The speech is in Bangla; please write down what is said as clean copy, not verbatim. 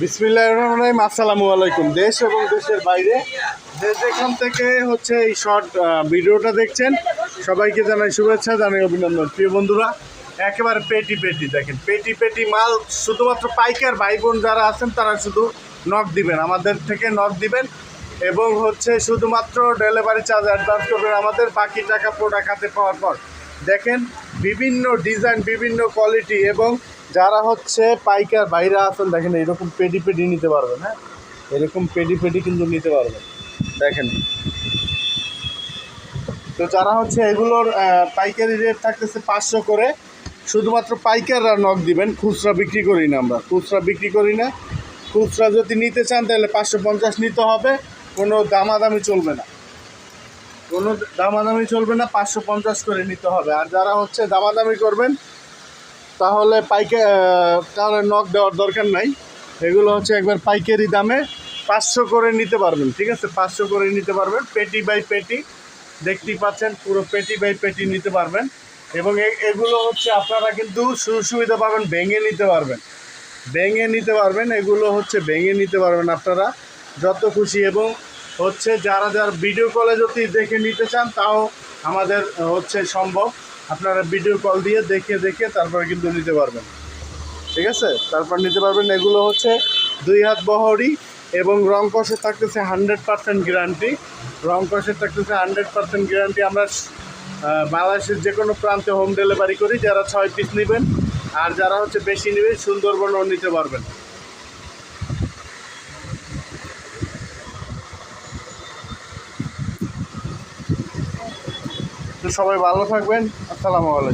বিসমিল্লাহির রহমানির রহিম। আসসালামু আলাইকুম। দেশ এবং দেশের বাইরে যে যেখান থেকে হচ্ছে এই শর্ট ভিডিওটা দেখছেন সবাইকে জানাই শুভেচ্ছা, জানাই অভিনন্দন। প্রিয় বন্ধুরা, একেবারে পেটি পেটি দেখেন, পেটি পেটি মাল। শুধুমাত্র পাইকার ভাই বোন যারা আছেন তারা শুধু নক দিবেন, আমাদের থেকে নক দিবেন এবং হচ্ছে শুধুমাত্র ডেলিভারি চার্জ অ্যাডভান্স করবেন আমাদের, বাকি টাকা প্রোডাক্ট হাতে পাওয়ার পর। দেখেন বিভিন্ন ডিজাইন, বিভিন্ন কোয়ালিটি, এবং যারা হচ্ছে পাইকার বাইরে আছেন দেখেন এরকম পেডি পেডি নিতে পারবেন। হ্যাঁ, এরকম পেডি পেডি কিন্তু নিতে পারবেন দেখেন। তো যারা হচ্ছে এগুলোর পাইকারি রেট থাকতেছে 500 করে, শুধুমাত্র পাইকাররা নক দিবেন। খুচরা বিক্রি করি না আমরা, খুচরা বিক্রি করি না। খুচরা যদি নিতে চান তাহলে 550 নিতে হবে, কোনো দামাদামি চলবে না, কোনো দামাদামি চলবে না, 550 করে নিতে হবে। আর যারা হচ্ছে দামাদামি করবেন তাহলে তাহলে নক দেওয়ার দরকার নাই। এগুলো হচ্ছে একবার পাইকারি দামে 500 করে নিতে পারবেন, ঠিক আছে? 500 করে নিতে পারবেন, পেটি বাই পেটি। দেখতেই পাচ্ছেন পুরো পেটি বাই পেটি নিতে পারবেন। এবং এগুলো হচ্ছে আপনারা কিন্তু সুবিধা পাবেন, ভেঙে নিতে পারবেন, ভেঙে নিতে পারবেন। এগুলো হচ্ছে ভেঙে নিতে পারবেন আপনারা যত খুশি। এবং হচ্ছে যারা ভিডিও কলে যদি দেখে নিতে চান তাও আমাদের হচ্ছে সম্ভব। আপনারা ভিডিও কল দিয়ে দেখে তারপরে কিন্তু নিতে পারবেন, ঠিক আছে? তারপর নিতে পারবেন। এগুলো হচ্ছে 2 হাত বহরি এবং রং কষে থাকতেছে 100% গ্যারান্টি। রং কষে থাকতেছে 100% গ্যারান্টি। আমরা বাংলাদেশের যে কোনো প্রান্তে হোম ডেলিভারি করি। যারা 6 পিস নেবেন আর যারা হচ্ছে বেশি নেবেন সুন্দরবনও নিতে পারবেন। তো সবাই ভালো থাকবেন। আসসালামু আলাইকুম।